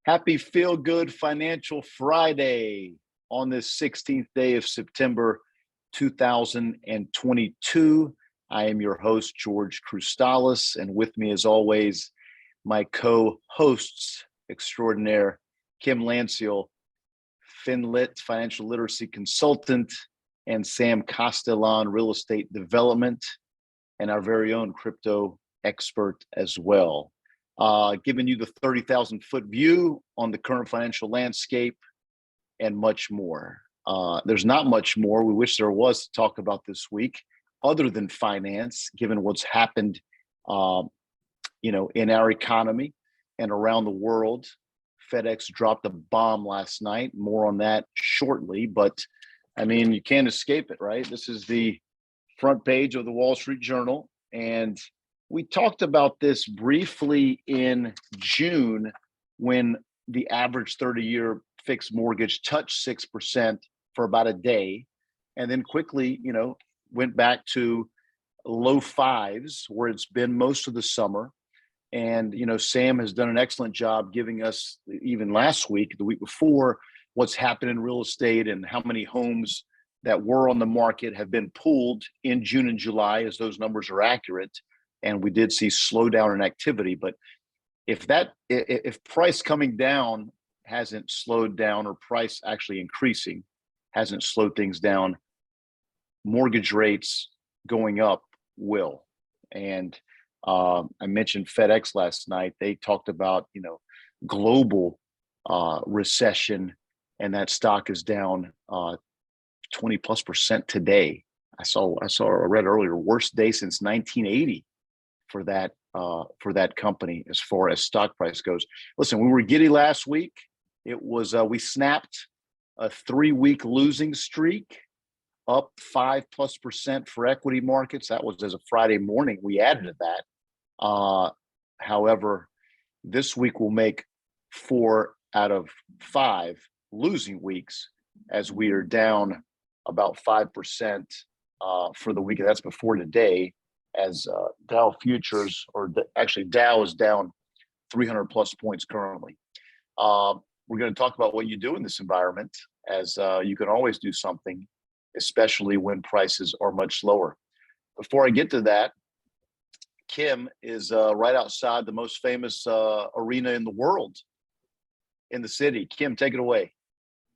Happy Feel Good Financial Friday on this 16th day of September 2022. I am your host, George Kroustalis, and with me, as always, my co-hosts extraordinaire, Kim Lanciel, FinLit, financial literacy consultant, and Sam Castellan, real estate development, and our very own crypto expert as well. Giving you the 30,000-foot view on the current financial landscape and much more. There's not much more we wish there was to talk about this week other than finance, given what's happened in our economy and around the world. FedEx dropped a bomb last night. More on that shortly, but I mean, you can't escape it, right? This is the front page of the Wall Street Journal, and we talked about this briefly in June when the average 30-year fixed mortgage touched 6% for about a day, and then quickly, went back to low fives where it's been most of the summer. And, Sam has done an excellent job giving us, even last week, the week before, what's happened in real estate and how many homes that were on the market have been pulled in June and July, as those numbers are accurate. And we did see slowdown in activity. But if price coming down hasn't slowed down, or price actually increasing hasn't slowed things down, mortgage rates going up will. And I mentioned FedEx last night. They talked about, global recession, and that stock is down 20+% today. I read earlier, worst day since 1980 for that company as far as stock price goes. Listen, we were giddy last week. It was we snapped a 3-week losing streak, up 5+% for equity markets. That was as of Friday morning. We added to that. However, this week will make 4 out of 5 losing weeks, as we are down about 5% for the week. That's before today, as Dow futures, actually Dow is down 300+ points currently. We're going to talk about what you do in this environment, as you can always do something, especially when prices are much lower. Before I get to that, Kim is right outside the most famous arena in the world, in the city. Kim, take it away.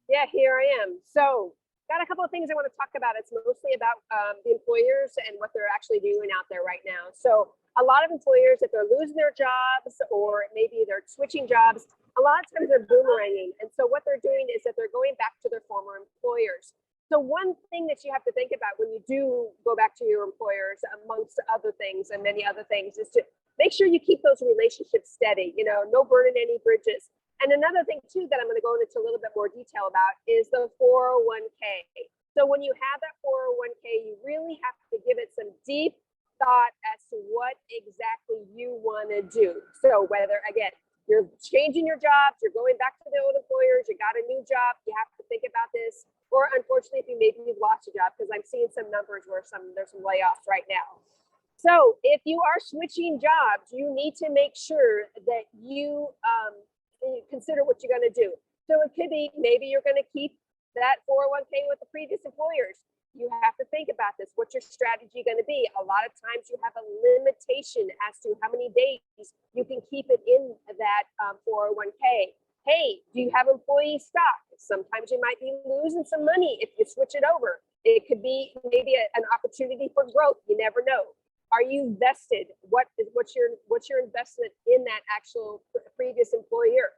Yeah, here I am. So got a couple of things I want to talk about. It's mostly about the employers and what they're actually doing out there right now. So a lot of employers, if they're losing their jobs or maybe they're switching jobs, a lot of times they're boomeranging. And so what they're doing is that they're going back to their former employers. So one thing that you have to think about when you do go back to your employers, amongst other things and many other things, is to make sure you keep those relationships steady, no burning any bridges. And another thing too that I'm going to go into a little bit more detail about is the 401k. So when you have that 401k, you really have to give it some deep thought as to what exactly you want to do. So whether, again, you're changing your jobs, you're going back to the old employers, you got a new job, you have to think about this. Or unfortunately, if you've lost a job, because I'm seeing some numbers where there's some layoffs right now. So if you are switching jobs, you need to make sure that you consider what you're going to do. So it could be maybe you're going to keep that 401k with the previous employers. You have to think about this. What's your strategy going to be? A lot of times you have a limitation as to how many days you can keep it in that 401k. Hey, do you have employee stock? Sometimes you might be losing some money if you switch it over. It could be maybe an opportunity for growth. You never know. Are you vested? What's your investment in that actual previous employer?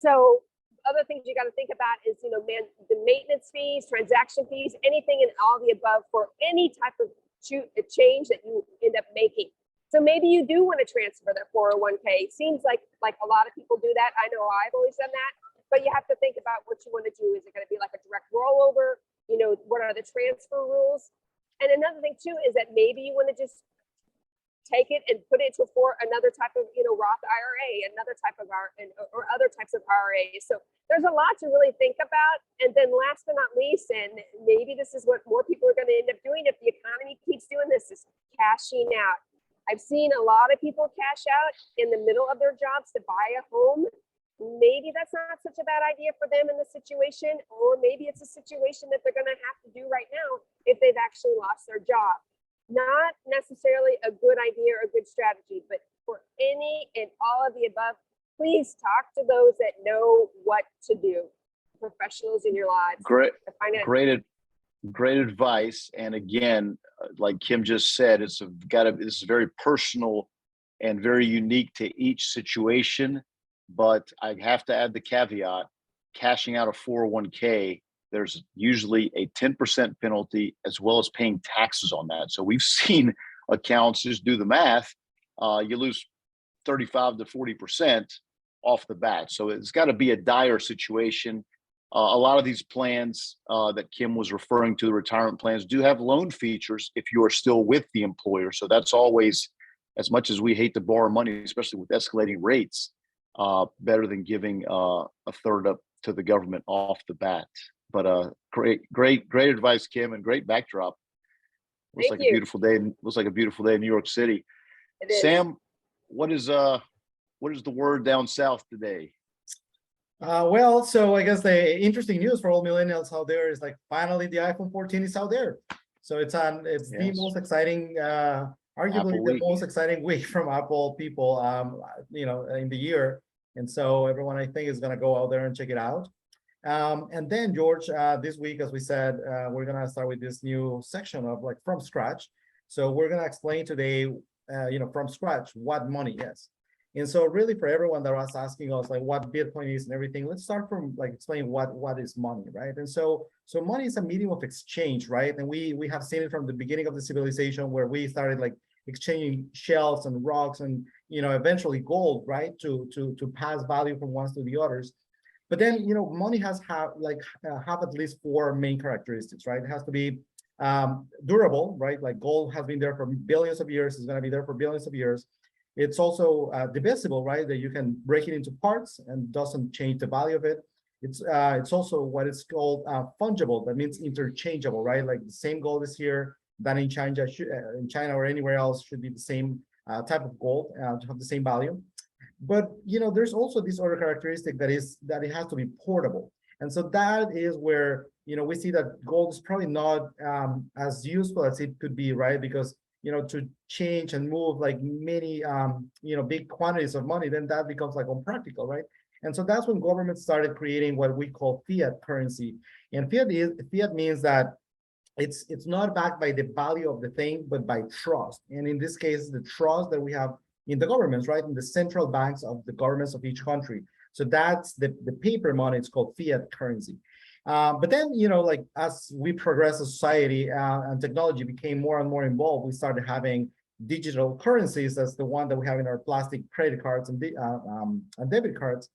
So other things you got to think about is, the maintenance fees, transaction fees, anything and all the above for any type of change that you end up making. So maybe you do want to transfer that 401k. Seems like a lot of people do that. I know I've always done that, but you have to think about what you want to do. Is it going to be like a direct rollover? What are the transfer rules? And another thing too is that maybe you want to just take it and put it for another type of, Roth IRA, another type of or other types of IRAs. So there's a lot to really think about. And then last but not least, and maybe this is what more people are going to end up doing if the economy keeps doing this, is cashing out. I've seen a lot of people cash out in the middle of their jobs to buy a home maybe that's not such a bad idea for them in the situation, or maybe it's a situation that they're going to have to do right now if they've actually lost their job. Not necessarily a good idea or a good strategy, but for any and all of the above, please talk to those that know what to do, professionals in your lives. Great, to find out. great advice. And again, like Kim just said, this is very personal and very unique to each situation. But I have to add the caveat: cashing out a 401k, there's usually a 10% penalty as well as paying taxes on that. So we've seen accounts, just do the math, you lose 35 to 40% off the bat. So it's got to be a dire situation. A lot of these plans that Kim was referring to, the retirement plans, do have loan features if you are still with the employer. So that's always, as much as we hate to borrow money, especially with escalating rates, better than giving a third up to the government off the bat. But great advice, Kim, and great backdrop. Looks like a beautiful day. Looks like a beautiful day in New York City. It is. Sam, what is the word down south today? Well, so I guess the interesting news for all millennials out there is like finally the iPhone 14 is out there. So it's the most exciting, arguably the most exciting week from Apple people, in the year. And so everyone, I think, is going to go out there and check it out. And then, George, this week, as we said, we're going to start with this new section of like from scratch. So we're going to explain today, from scratch what money is. And so really for everyone that was asking us like what Bitcoin is and everything, let's start from like explaining what is money, right? And so money is a medium of exchange, right? And we have seen it from the beginning of the civilization, where we started like exchanging shells and rocks and eventually gold, right? To pass value from ones to the others. But then money have at least four main characteristics, right? It has to be durable, right? Like gold has been there for billions of years, it's going to be there for billions of years. It's also divisible, right? That you can break it into parts and doesn't change the value of it. It's also what is called fungible. That means interchangeable, right? Like the same gold is here, that in China or anywhere else should be the same type of gold to have the same value. But there's also this other characteristic that it has to be portable. And so that is where we see that gold is probably not as useful as it could be, right? Because to change and move like many, big quantities of money, then that becomes like unpractical, right? And so that's when governments started creating what we call fiat currency. And fiat means that it's not backed by the value of the thing, but by trust. And in this case, the trust that we have in the governments, right? In the central banks of the governments of each country. So that's the paper money. It's called fiat currency. But then, like as we progress as society and technology became more and more involved, we started having digital currencies as the one that we have in our plastic credit cards and debit cards.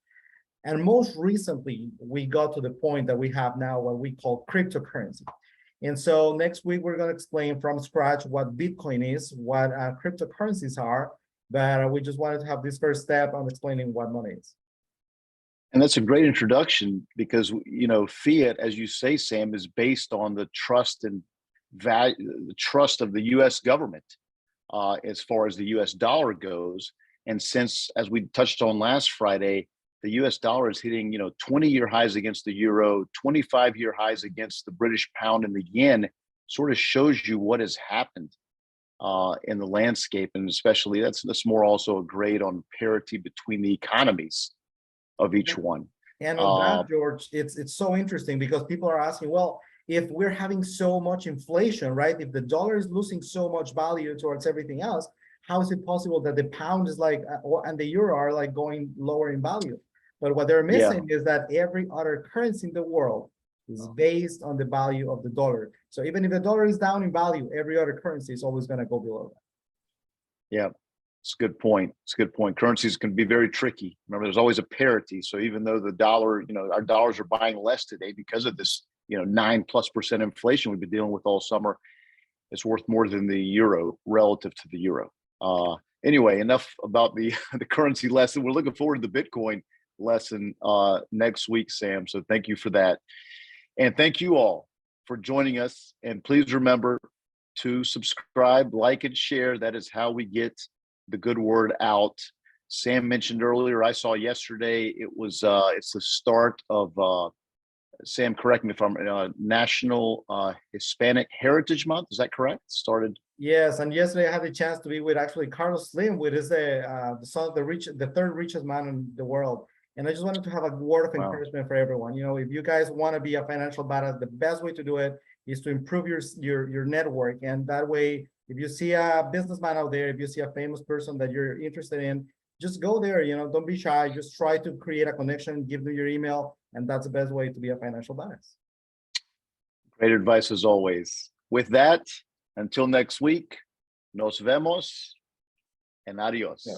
And most recently, we got to the point that we have now what we call cryptocurrency. And so next week, we're going to explain from scratch what Bitcoin is, what cryptocurrencies are, but we just wanted to have this first step on explaining what money is. And that's a great introduction because, fiat, as you say, Sam, is based on the trust and value, the trust of the U.S. government as far as the U.S. dollar goes. And since, as we touched on last Friday, the U.S. dollar is hitting, 20-year highs against the euro, 25-year highs against the British pound and the yen, sort of shows you what has happened in the landscape. And especially that's more also a grade on parity between the economies of each one. And on that, George, it's so interesting because people are asking, well, if we're having so much inflation, right? If the dollar is losing so much value towards everything else, how is it possible that the pound is like, and the euro are like going lower in value? But what they're missing is that every other currency in the world is based on the value of the dollar. So even if the dollar is down in value, every other currency is always going to go below that. Yeah. It's a good point. It's a good point. Currencies can be very tricky. Remember, there's always a parity. So even though the dollar, our dollars are buying less today because of this, 9+% inflation we've been dealing with all summer, it's worth more than the euro relative to the euro. Anyway, enough about the currency lesson. We're looking forward to the Bitcoin lesson next week, Sam. So thank you for that. And thank you all for joining us. And please remember to subscribe, like, and share. That is how we get the good word out. Sam mentioned earlier, I saw yesterday, it's the start of, Sam, correct me if I'm, National Hispanic Heritage Month. Is that correct? Started. Yes, and yesterday I had the chance to be with actually Carlos Slim, which is the son of the third richest man in the world. And I just wanted to have a word of encouragement for everyone. You know, if you guys want to be a financial badass, the best way to do it is to improve your network. And that way, if you see a businessman out there, if you see a famous person that you're interested in, just go there, you know, don't be shy. Just try to create a connection, give them your email, and that's the best way to be a financial badass. Great advice as always. With that, until next week, nos vemos and adios. Yeah.